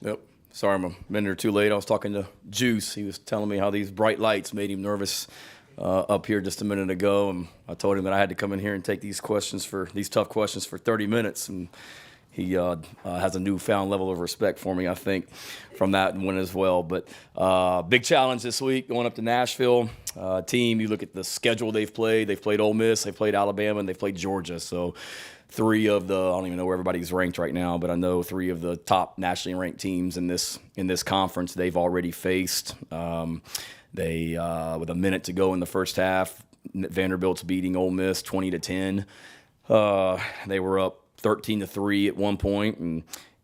Yep. Sorry, I'm a minute or two late. I was talking to Juice. He was telling me how these bright lights made him nervous up here just a minute ago, and I told him that I had to come in here and take these tough questions for 30 minutes, and he has a newfound level of respect for me, I think, from that one as well. But big challenge this week going up to Nashville. Team, you look at the schedule they've played. They've played Ole Miss, they've played Alabama, and they've played Georgia. So three of the, I don't even know where everybody's ranked right now, but I know three of the top nationally ranked teams in this conference they've already faced. They with a minute to go in the first half, Vanderbilt's beating Ole Miss 20-10. They were up 13-3 at one point,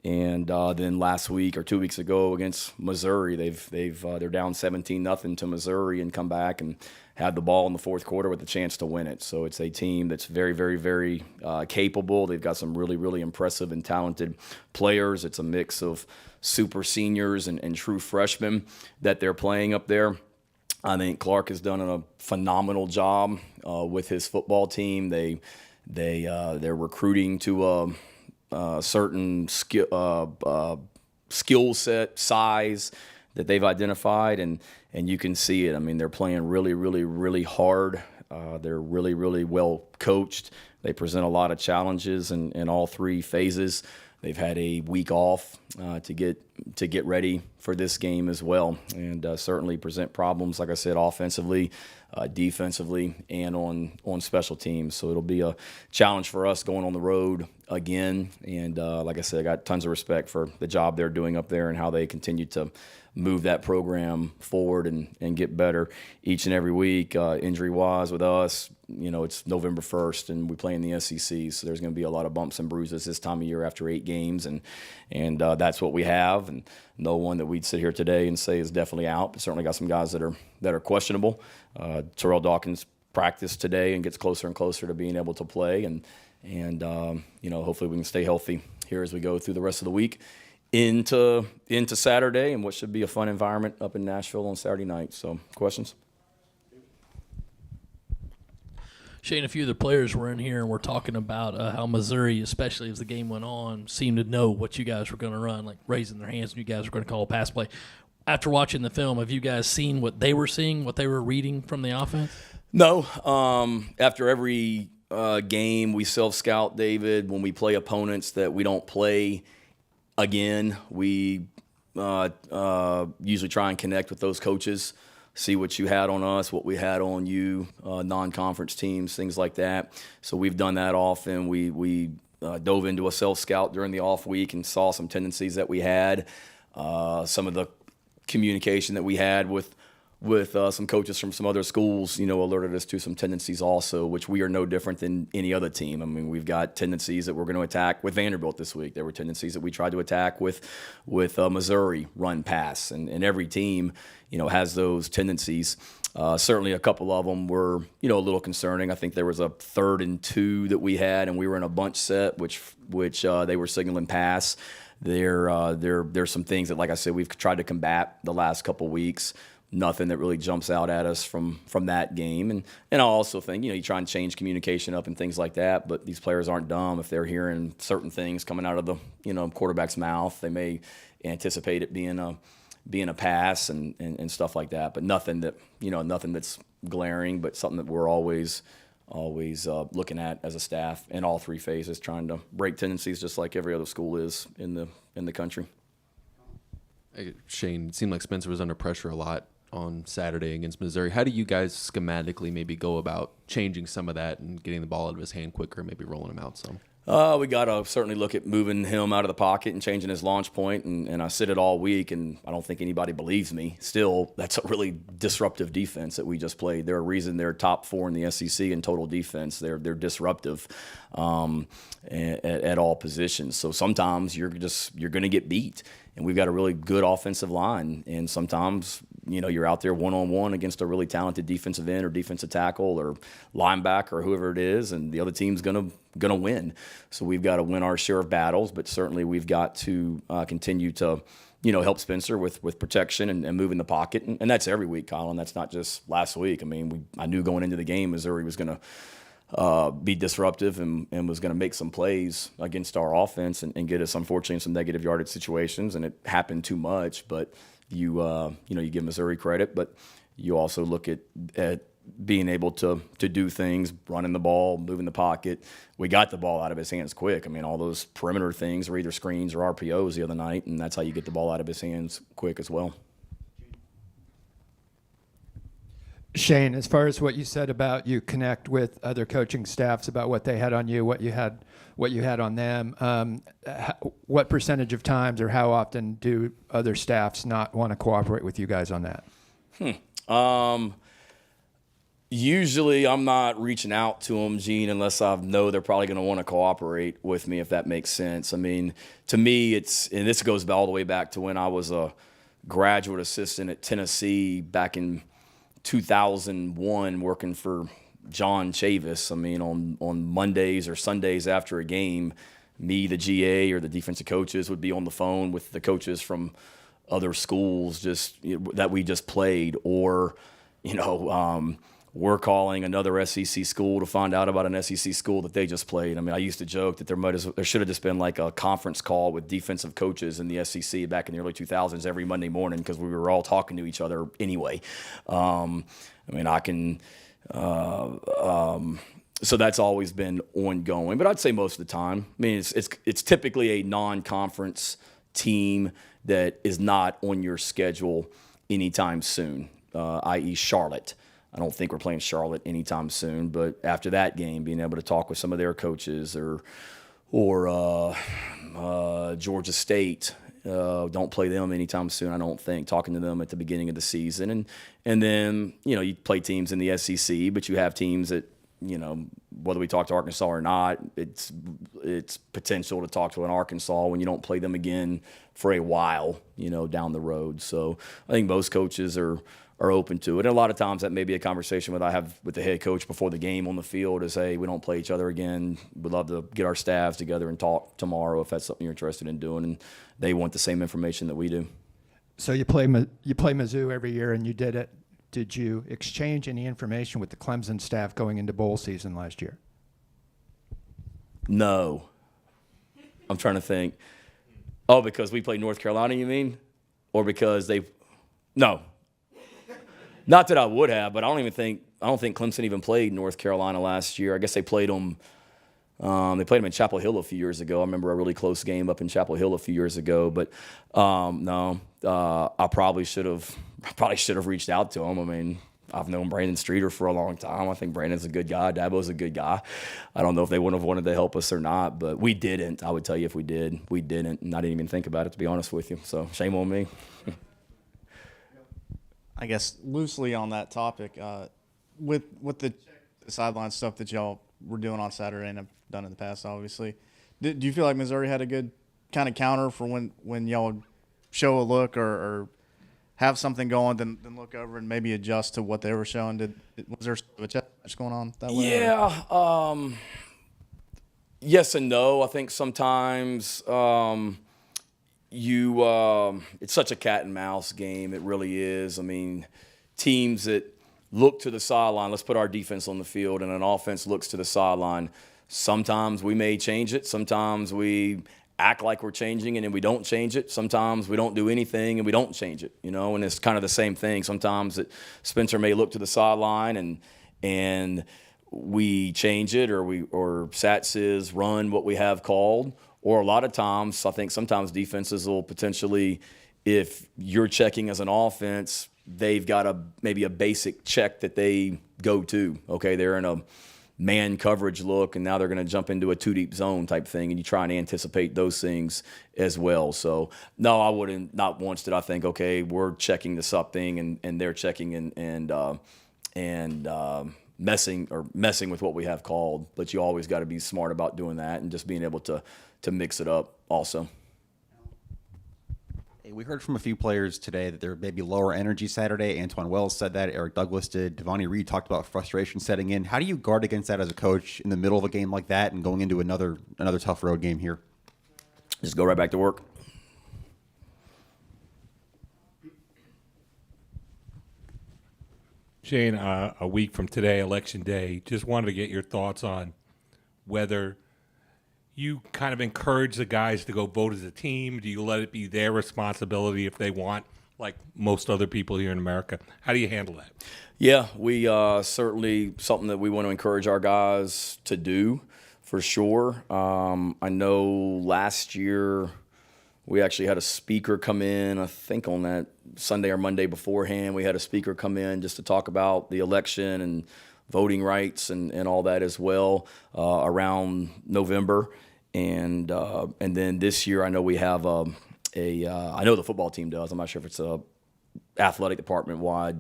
and then last week or 2 weeks ago against Missouri, they're down 17-0 to Missouri and come back and had the ball in the fourth quarter with a chance to win it. So it's a team that's very, very, very capable. They've got some really, really impressive and talented players. It's a mix of super seniors and true freshmen that they're playing up there. I think Clark has done a phenomenal job with his football team. They're recruiting to a certain skill set, size that they've identified, and you can see it. I mean, they're playing really, really, really hard. They're really, really well coached. They present a lot of challenges in all three phases. They've had a week off to get ready for this game as well, and certainly present problems, like I said, offensively, defensively, and on special teams. So it'll be a challenge for us going on the road again. And like I said, I got tons of respect for the job they're doing up there and how they continue to move that program forward and get better each and every week. Injury-wise with us, it's November 1st, and we play in the SEC, so there's going to be a lot of bumps and bruises this time of year after 8 games, and that's what we have. And no one that we'd sit here today and say is definitely out, but certainly got some guys that are questionable. Terrell Dawkins practiced today and gets closer and closer to being able to play, and hopefully we can stay healthy here as we go through the rest of the week into Saturday and what should be a fun environment up in Nashville on Saturday night. So, questions? Shane, a few of the players were in here and we're talking about how Missouri, especially as the game went on, seemed to know what you guys were going to run, like raising their hands and you guys were going to call a pass play. After watching the film, have you guys seen what they were seeing, what they were reading from the offense? No. After every game, we self-scout, David. When we play opponents that we don't play again, we usually try and connect with those coaches, see what you had on us, what we had on you, non-conference teams, things like that. So we've done that often. We dove into a self-scout during the off week and saw some tendencies that we had. Some of the communication that we had with some coaches from some other schools, alerted us to some tendencies also, which we are no different than any other team. I mean, we've got tendencies that we're going to attack with Vanderbilt this week. There were tendencies that we tried to attack with Missouri, run pass, and every team, has those tendencies. Certainly a couple of them were, a little concerning. I think there was a 3rd and 2 that we had, and we were in a bunch set, which they were signaling pass. There's some things that, like I said, we've tried to combat the last couple weeks. Nothing that really jumps out at us from that game. And I also think, you try and change communication up and things like that, but these players aren't dumb. If they're hearing certain things coming out of the, quarterback's mouth, they may anticipate it being a pass and stuff like that. But nothing that's glaring, but something that we're always looking at as a staff in all three phases, trying to break tendencies just like every other school is in the country. Hey, Shane, it seemed like Spencer was under pressure a lot on Saturday against Missouri. How do you guys schematically maybe go about changing some of that and getting the ball out of his hand quicker, maybe rolling him out some? We got to certainly look at moving him out of the pocket and changing his launch point, and I said it all week, and I don't think anybody believes me. Still, that's a really disruptive defense that we just played. They're a reason they're top 4 in the SEC in total defense. They're disruptive at all positions. So sometimes you're going to get beat, and we've got a really good offensive line, and sometimes you're out there one-on-one against a really talented defensive end or defensive tackle or linebacker or whoever it is, and the other team's gonna win. So we've got to win our share of battles, but certainly we've got to continue to help Spencer with protection and moving the pocket, and that's every week, Colin. That's not just last week. I mean, I knew going into the game Missouri was gonna be disruptive and was going to make some plays against our offense and get us, unfortunately, in some negative yardage situations. And it happened too much. But you give Missouri credit, but you also look at being able to do things, running the ball, moving the pocket. We got the ball out of his hands quick. I mean, all those perimeter things were either screens or RPOs the other night, and that's how you get the ball out of his hands quick as well. Shane, as far as what you said about you connect with other coaching staffs about what they had on you, what you had on them, what percentage of times or how often do other staffs not want to cooperate with you guys on that? Usually I'm not reaching out to them, Gene, unless I know they're probably going to want to cooperate with me, if that makes sense. I mean, to me, and this goes all the way back to when I was a graduate assistant at Tennessee back in 2001, working for John Chavis. I mean, on Mondays or Sundays after a game, me, the GA, or the defensive coaches would be on the phone with the coaches from other schools that we just played, or we're calling another SEC school to find out about an SEC school that they just played. I mean, I used to joke that there should have just been like a conference call with defensive coaches in the SEC back in the early 2000s every Monday morning, because we were all talking to each other anyway. So that's always been ongoing, but I'd say most of the time. I mean, it's typically a non-conference team that is not on your schedule anytime soon, i.e. Charlotte. I don't think we're playing Charlotte anytime soon, but after that game, being able to talk with some of their coaches or Georgia State, don't play them anytime soon, I don't think, talking to them at the beginning of the season. And then, you play teams in the SEC, but you have teams that, whether we talk to Arkansas or not, it's potential to talk to an Arkansas when you don't play them again for a while, down the road. So I think most coaches are open to it. And a lot of times that may be a conversation that I have with the head coach before the game on the field is, hey, we don't play each other again. We'd love to get our staffs together and talk tomorrow if that's something you're interested in doing. And they want the same information that we do. So you play Mizzou every year, and you did it. Did you exchange any information with the Clemson staff going into bowl season last year? No. I'm trying to think. Oh, because we played North Carolina, you mean? Or because no. Not that I would have, but I don't think Clemson even played North Carolina last year. I guess they played them. They played them in Chapel Hill a few years ago. I remember a really close game up in Chapel Hill a few years ago. But no, I probably should have reached out to them. I mean, I've known Brandon Streeter for a long time. I think Brandon's a good guy. Dabo's a good guy. I don't know if they would have wanted to help us or not, but we didn't. I would tell you if we did. We didn't, and I didn't even think about it, to be honest with you. So shame on me. I guess loosely on that topic, with the sideline stuff that y'all were doing on Saturday and have done in the past, obviously, do you feel like Missouri had a good kind of counter for when y'all would show a look or have something going, then look over and maybe adjust to what they were showing? Was there a chess match going on that way? Yeah. Yes and no. I think sometimes it's such a cat and mouse game. It really is. I mean, teams that look to the sideline, let's put our defense on the field, and an offense looks to the sideline. Sometimes we may change it. Sometimes we act like we're changing it and we don't change it. Sometimes we don't do anything and we don't change it, and it's kind of the same thing. Sometimes Spencer may look to the sideline and we change it, or Sat says run what we have called. Or a lot of times, I think sometimes defenses will potentially, if you're checking as an offense, they've got maybe a basic check that they go to. Okay, they're in a man coverage look, and now they're going to jump into a two-deep zone type thing, and you try and anticipate those things as well. So, no, I wouldn't. Not once did I think, okay, we're checking this up thing, and they're checking and messing with what we have called. But you always got to be smart about doing that and just being able to mix it up also. Hey, we heard from a few players today that there may be lower energy Saturday. Antoine Wells said that. Eric Douglas did. Devontae Reed talked about frustration setting in. How do you guard against that as a coach in the middle of a game like that and going into another tough road game here? Just go right back to work. Shane, a week from today, Election Day, just wanted to get your thoughts on whether you kind of encourage the guys to go vote as a team. Do you let it be their responsibility if they want, like most other people here in America? How do you handle that? Yeah, we certainly something that we want to encourage our guys to do for sure. I know last year we actually had a speaker come in, I think on that Sunday or Monday beforehand, we had a speaker come in just to talk about the election and voting rights and all that as well around November. And then this year I know we have I know the football team does. I'm not sure if it's a athletic department-wide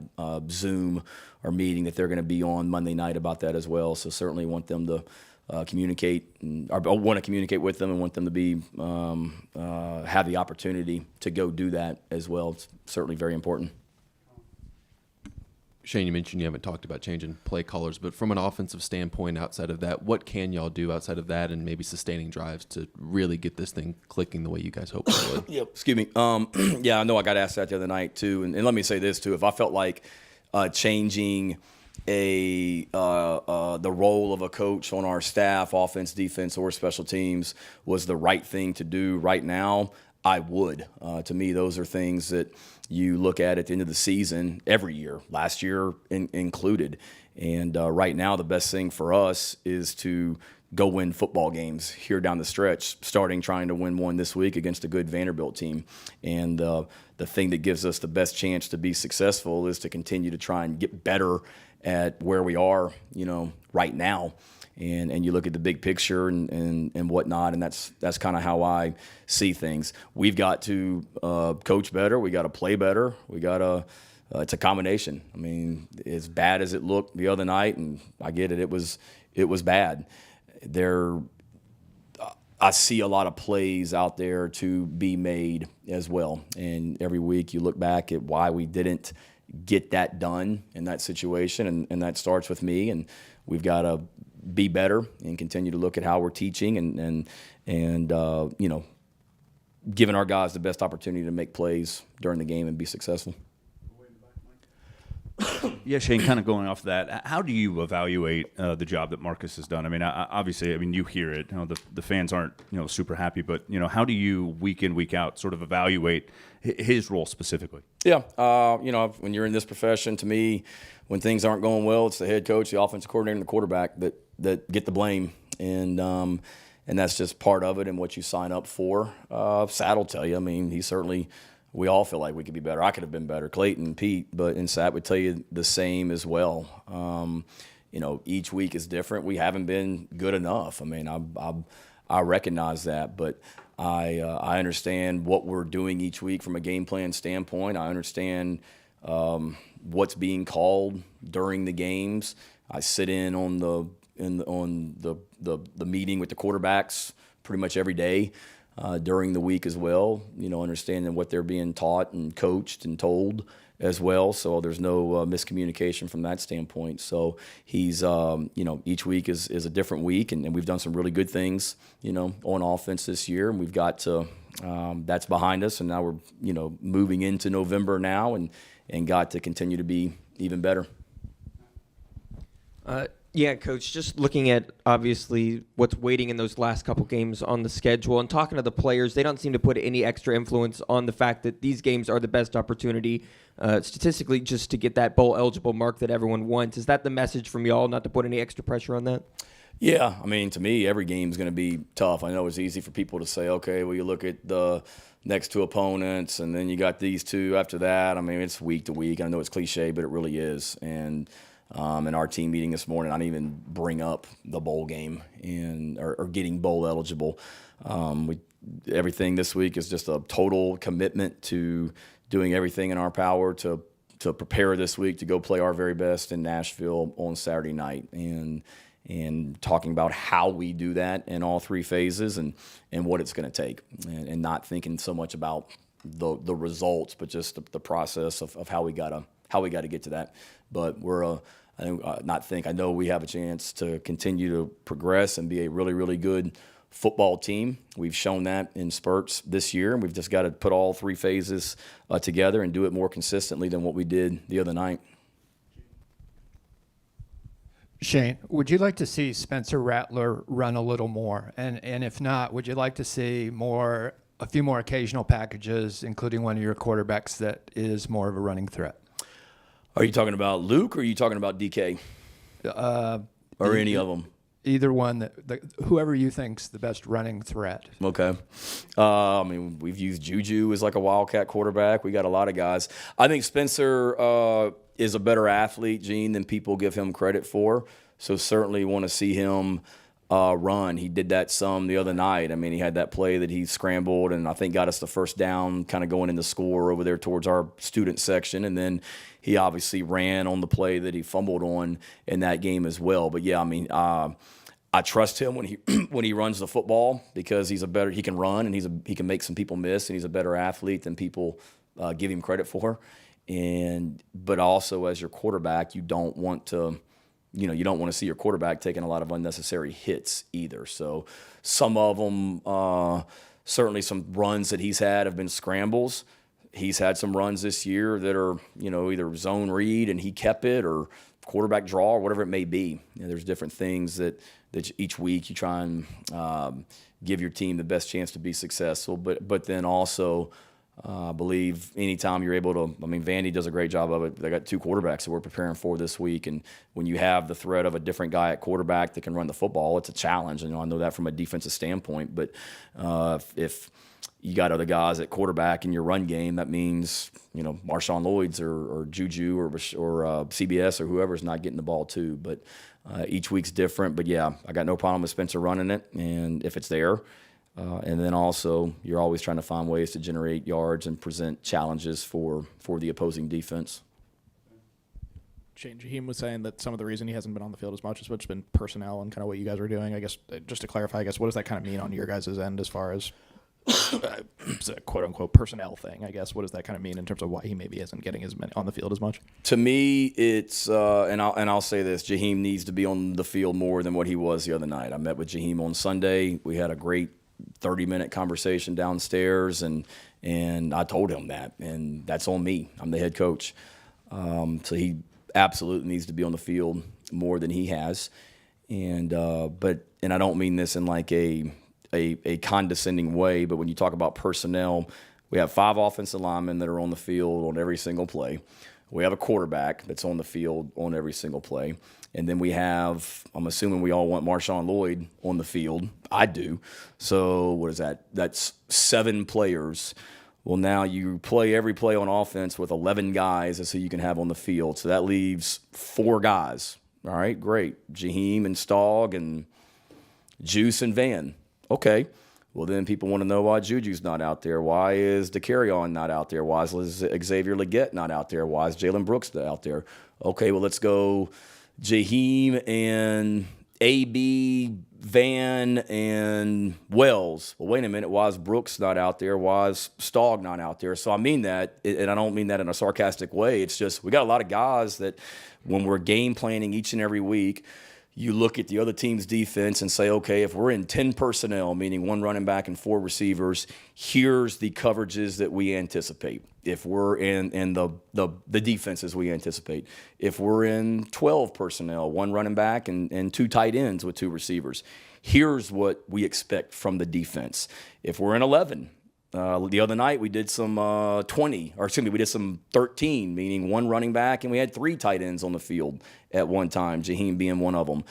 Zoom or meeting that they're going to be on Monday night about that as well. So certainly want them to communicate, or want to communicate with them and want them to be have the opportunity to go do that as well. It's certainly very important. Shane, you mentioned you haven't talked about changing play colors, but from an offensive standpoint outside of that, what can y'all do outside of that and maybe sustaining drives to really get this thing clicking the way you guys hope it would? Yep. Excuse me. Yeah, I know I got asked that the other night too. And let me say this too. If I felt like changing the role of a coach on our staff, offense, defense, or special teams was the right thing to do right now, I would. To me, those are things that you look at the end of the season every year, last year included. And right now, the best thing for us is to go win football games here down the stretch, starting trying to win one this week against a good Vanderbilt team. And the thing that gives us the best chance to be successful is to continue to try and get better at where we are, right now. And you look at the big picture and whatnot, and that's kind of how I see things. We've got to coach better. We got to play better. We got to. It's a combination. I mean, as bad as it looked the other night, and I get it. It was bad. I see a lot of plays out there to be made as well. And every week you look back at why we didn't get that done in that situation, and that starts with me. And we've got to be better and continue to look at how we're teaching and giving our guys the best opportunity to make plays during the game and be successful. Yeah, Shane, kind of going off that, how do you evaluate the job that Marcus has done? I mean, obviously, you hear it. The fans aren't, super happy, but, how do you week in, week out sort of evaluate his role specifically? Yeah, when you're in this profession, to me, when things aren't going well, it's the head coach, the offensive coordinator, and the quarterback that get the blame, and that's just part of it and what you sign up for. Sad will tell you. I mean, he certainly. We all feel like we could be better. I could have been better, Clayton, Pete, and Sat would tell you the same as well. Each week is different. We haven't been good enough. I mean, I recognize that, but I understand what we're doing each week from a game plan standpoint. I understand what's being called during the games. I sit in on the meeting with the quarterbacks pretty much every day. During the week as well, understanding what they're being taught and coached and told as well. So there's no miscommunication from that standpoint. So he's, each week is a different week, and we've done some really good things, on offense this year, and we've got to, that's behind us, and now we're, moving into November now and got to continue to be even better. Yeah, Coach, just looking at, obviously, what's waiting in those last couple games on the schedule and talking to the players, they don't seem to put any extra influence on the fact that these games are the best opportunity statistically just to get that bowl-eligible mark that everyone wants. Is that the message from y'all, not to put any extra pressure on that? Yeah, I mean, to me, every game is going to be tough. I know it's easy for people to say, okay, well, you look at the next two opponents, and then you got these two after that. I mean, it's week to week. I know it's cliche, but it really is. And in our team meeting this morning, I didn't even bring up the bowl game or getting bowl eligible. Everything this week is just a total commitment to doing everything in our power to prepare this week to go play our very best in Nashville on Saturday night, and talking about how we do that in all three phases and what it's going to take, and not thinking so much about the results, but just the process of how we got to get to that. But I know we have a chance to continue to progress and be a really, really good football team. We've shown that in spurts this year, and we've just got to put all three phases together and do it more consistently than what we did the other night. Shane, would you like to see Spencer Rattler run a little more? And if not, would you like to see a few more occasional packages, including one of your quarterbacks that is more of a running threat? Are you talking about Luke or are you talking about DK? Or any of them? Either one, whoever you think's the best running threat. Okay. I mean, we've used Juju as like a wildcat quarterback. We got a lot of guys. I think Spencer is a better athlete, Gene, than people give him credit for. So certainly want to see him run. He did that some the other night. I mean, he had that play that he scrambled and I think got us the first down kind of going in the score over there towards our student section. And then he obviously ran on the play that he fumbled on in that game as well. But yeah, I mean, I trust him when he when he runs the football because he can run and he can make some people miss and he's a better athlete than people give him credit for. But also as your quarterback, you don't want to see your quarterback taking a lot of unnecessary hits either. So some of them, certainly some runs that he's had have been scrambles. He's had some runs this year that are, either zone read and he kept it or quarterback draw or whatever it may be. There's different things that each week you try and give your team the best chance to be successful. But then also I believe anytime you're able to, Vandy does a great job of it. They got 2 quarterbacks that we're preparing for this week. And when you have the threat of a different guy at quarterback that can run the football, it's a challenge. And I know that from a defensive standpoint. But if you got other guys at quarterback in your run game, that means, Marshawn Lloyd's or Juju or CBS or whoever's not getting the ball too. But each week's different. But yeah, I got no problem with Spencer running it. And if it's there, and then also, you're always trying to find ways to generate yards and present challenges for the opposing defense. Shane, Jaheim was saying that some of the reason he hasn't been on the field as much is what's been personnel and kind of what you guys are doing. I guess just to clarify, what does that kind of mean on your guys' end as far as quote unquote personnel thing? I guess what does that kind of mean in terms of why he maybe isn't getting as many on the field as much? To me, it's and I'll say this: Jaheim needs to be on the field more than what he was the other night. I met with Jaheim on Sunday. We had a great 30-minute conversation downstairs, and I told him that, and that's on me. I'm the head coach. So he absolutely needs to be on the field more than he has. And I don't mean this in like a condescending way, but when you talk about personnel, we have 5 offensive linemen that are on the field on every single play. We have a quarterback that's on the field on every single play. And then we have, I'm assuming we all want Marshawn Lloyd on the field. I do. So what is that? That's 7 players. Well, now you play every play on offense with 11 guys. That's who you can have on the field. So that leaves 4 guys. All right, great. Jaheim and Stogg and Juice and Van. Okay. Well, then people want to know why Juju's not out there. Why is DeCarrion not out there? Why is Xavier Legette not out there? Why is Jalen Brooks out there? Okay, well, let's go Jaheim and AB, Van, and Wells. Well, wait a minute. Why is Brooks not out there? Why is Stogg not out there? So I mean that, and I don't mean that in a sarcastic way. It's just we got a lot of guys that when we're game planning each and every week, you look at the other team's defense and say, okay, if we're in 10 personnel, meaning 1 running back and 4 receivers, here's the coverages that we anticipate. If we're in the defenses we anticipate. If we're in 12 personnel, 1 running back and 2 tight ends with 2 receivers, here's what we expect from the defense. If we're in 11, the other night we did some 20, or excuse me, we did some 13, meaning 1 running back, and we had 3 tight ends on the field at one time, Jaheim being one of them.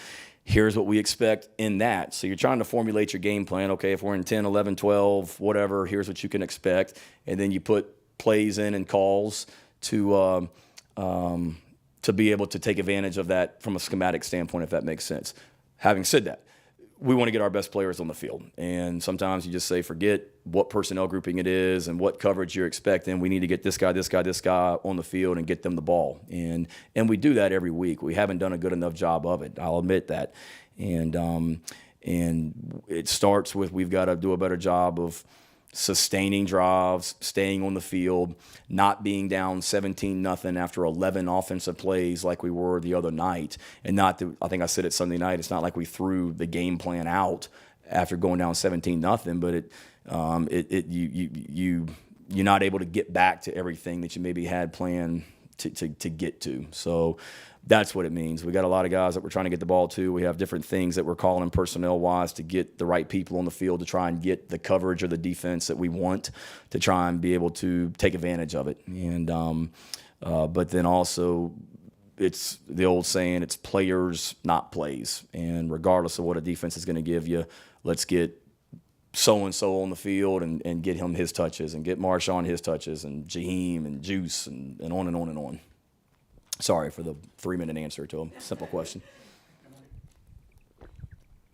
Here's what we expect in that. So you're trying to formulate your game plan. Okay, if we're in 10, 11, 12, whatever, here's what you can expect. And then you put plays in and calls to be able to take advantage of that from a schematic standpoint, if that makes sense. Having said that, we want to get our best players on the field. And sometimes you just say, forget what personnel grouping it is and what coverage you're expecting. We need to get this guy on the field and get them the ball. And we do that every week. We haven't done a good enough job of it. I'll admit that. And it starts with we've got to do a better job of sustaining drives, staying on the field, not being down 17-0 after 11 offensive plays like we were the other night. And not that, I think I said it Sunday night, it's not like we threw the game plan out after going down 17-0, but you're not able to get back to everything that you maybe had planned to get to. So that's what it means. We got a lot of guys that we're trying to get the ball to. We have different things that we're calling personnel-wise to get the right people on the field to try and get the coverage or the defense that we want to try and be able to take advantage of it. And but then also it's the old saying, it's players, not plays. And regardless of what a defense is going to give you, let's get so-and-so on the field and get him his touches and get Marshawn his touches and Jaheim and Juice and on and on and on. Sorry for the 3-minute answer to a simple question.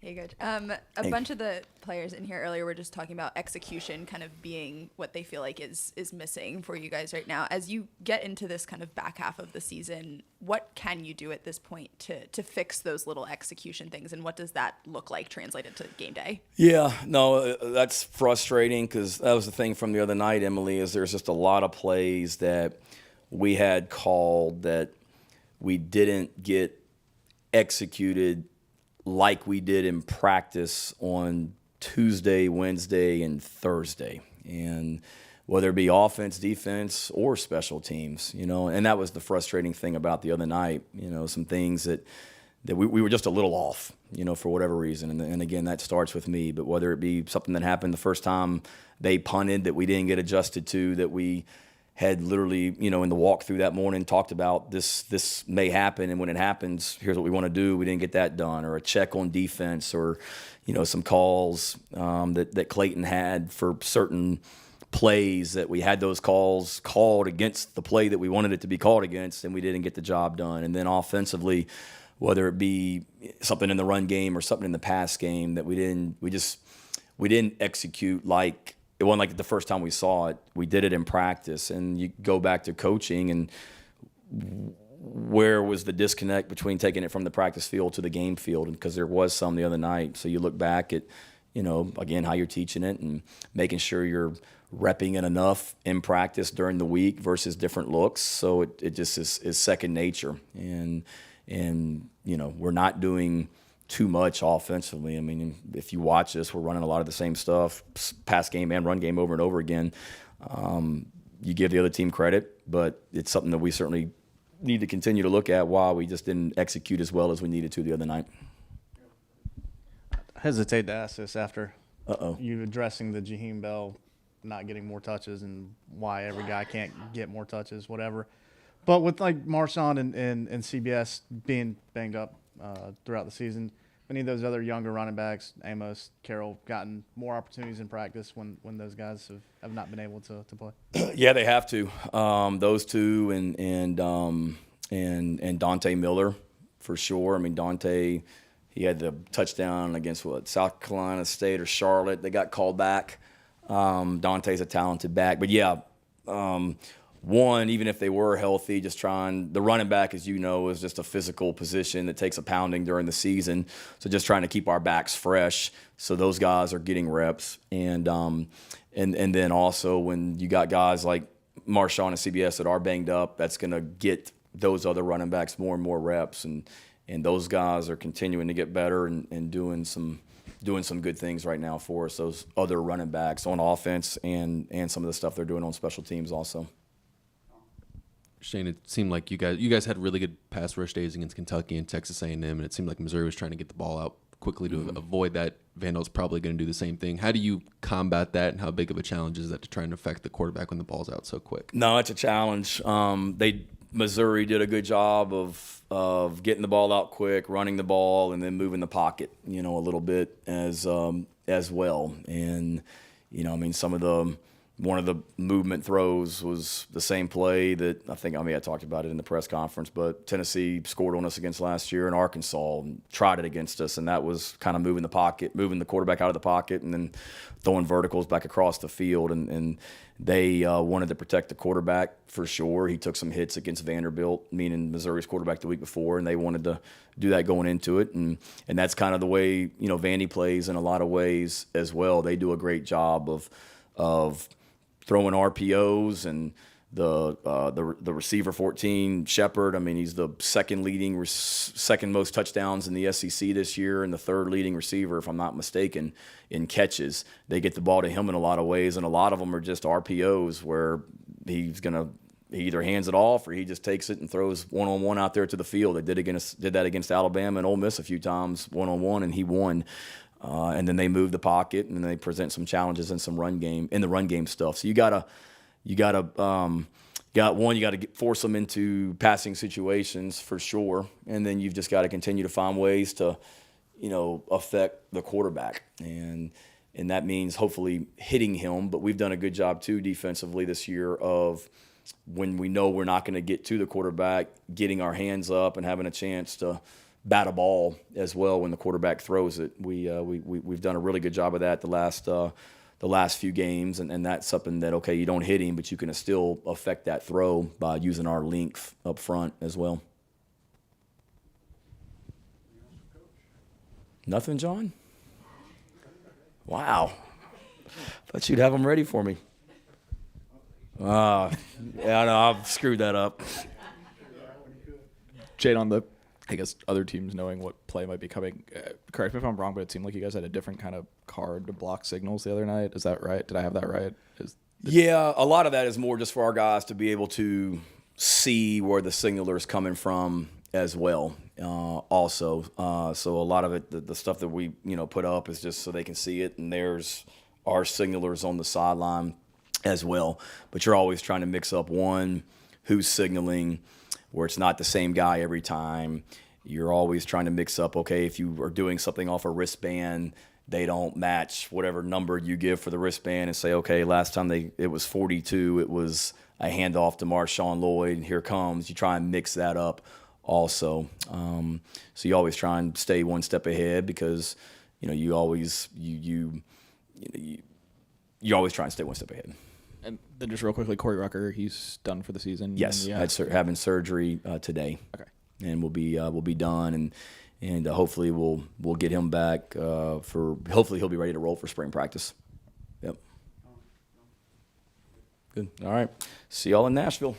Hey, good. A bunch of the players in here earlier were just talking about execution kind of being what they feel like is missing for you guys right now. As you get into this kind of back half of the season, what can you do at this point to fix those little execution things, and what does that look like translated to game day? Yeah, no, that's frustrating because that was the thing from the other night, Emily, is there's just a lot of plays that we had called that we didn't get executed like we did in practice on Tuesday, Wednesday, and Thursday. And whether it be offense, defense, or special teams, and that was the frustrating thing about the other night, some things that we were just a little off, for whatever reason. And again, that starts with me, but whether it be something that happened the first time they punted that we didn't get adjusted to, that we had literally, in the walkthrough that morning talked about this may happen, and when it happens, here's what we want to do. We didn't get that done, or a check on defense, or some calls that Clayton had for certain plays that we had those calls called against the play that we wanted it to be called against, and we didn't get the job done. And then offensively, whether it be something in the run game or something in the pass game that we didn't execute like. It wasn't like the first time we saw it. We did it in practice. And you go back to coaching, and where was the disconnect between taking it from the practice field to the game field? Because there was some the other night. So you look back at, again, how you're teaching it and making sure you're repping it enough in practice during the week versus different looks. So it just is second nature. And we're not doing too much offensively. I mean, if you watch this, we're running a lot of the same stuff, pass game and run game over and over again. You give the other team credit, but it's something that we certainly need to continue to look at why we just didn't execute as well as we needed to the other night. I hesitate to ask this after you addressing the Jaheim Bell not getting more touches and why every guy can't get more touches, whatever. But with like Marshawn and CBS being banged up throughout the season, any of those other younger running backs, Amos, Carroll, gotten more opportunities in practice when those guys have not been able to play? Yeah, they have to. Those two and Dante Miller for sure. I mean, Dante, he had the touchdown against South Carolina State or Charlotte. They got called back. Dante's a talented back, but yeah. One, even if they were healthy, just trying – the running back, as you know, is just a physical position that takes a pounding during the season. So just trying to keep our backs fresh so those guys are getting reps. And then also when you got guys like Marshawn and CBS that are banged up, that's going to get those other running backs more and more reps. And those guys are continuing to get better and doing some good things right now for us, those other running backs on offense and some of the stuff they're doing on special teams also. Shane, it seemed like you guys had really good pass rush days against Kentucky and Texas A&M, and it seemed like Missouri was trying to get the ball out quickly to avoid that. Vanderbilt's probably going to do the same thing. How do you combat that, and how big of a challenge is that to try and affect the quarterback when the ball's out so quick? No, it's a challenge. Missouri did a good job of getting the ball out quick, running the ball, and then moving the pocket, a little bit as well. And one of the movement throws was the same play that I talked about it in the press conference, but Tennessee scored on us against last year, and Arkansas tried it against us, and that was kind of moving the quarterback out of the pocket and then throwing verticals back across the field. And they wanted to protect the quarterback for sure. He took some hits against Vanderbilt, meaning Missouri's quarterback the week before, and they wanted to do that going into it. And that's kind of the way, Vandy plays in a lot of ways as well. They do a great job of throwing RPOs, and the receiver 14, Shepard. I mean, he's the second most touchdowns in the SEC this year, and the third leading receiver, if I'm not mistaken, in catches. They get the ball to him in a lot of ways, and a lot of them are just RPOs where he's gonna either hands it off or he just takes it and throws one-on-one out there to the field. They did that against Alabama and Ole Miss a few times, one-on-one, and he won. And then they move the pocket and they present some challenges in some run game stuff. So you gotta force them into passing situations for sure, and then you've just got to continue to find ways to, affect the quarterback, and that means hopefully hitting him. But we've done a good job too defensively this year of when we know we're not going to get to the quarterback, getting our hands up and having a chance to bat a ball as well when the quarterback throws it. We've done a really good job of that the last few games, and that's something that, okay, you don't hit him, but you can still affect that throw by using our length up front as well. Nothing, John? Wow. Thought you'd have them ready for me. Yeah, I know, I've screwed that up. Jade, on the, I guess, other teams knowing what play might be coming, correct me if I'm wrong, but it seemed like you guys had a different kind of card to block signals the other night. Is that right? Did I have that right? Yeah, a lot of that is more just for our guys to be able to see where the signaler is coming from as well. Also, so a lot of it, the stuff that we put up is just so they can see it, and there's our signalers on the sideline as well. But you're always trying to mix up one, who's signaling, where it's not the same guy every time. You're always trying to mix up, okay, if you are doing something off a wristband, they don't match whatever number you give for the wristband, and say, okay, last time it was 42, it was a handoff to Marshawn Lloyd, and here comes. You try and mix that up also. So you always try and stay one step ahead, because you always try and stay one step ahead. And then just real quickly, Corey Rucker, he's done for the season. Yes, yeah. having surgery today. Okay. And we'll be done, and hopefully we'll get him back hopefully he'll be ready to roll for spring practice. Yep. Good. All right. See y'all in Nashville.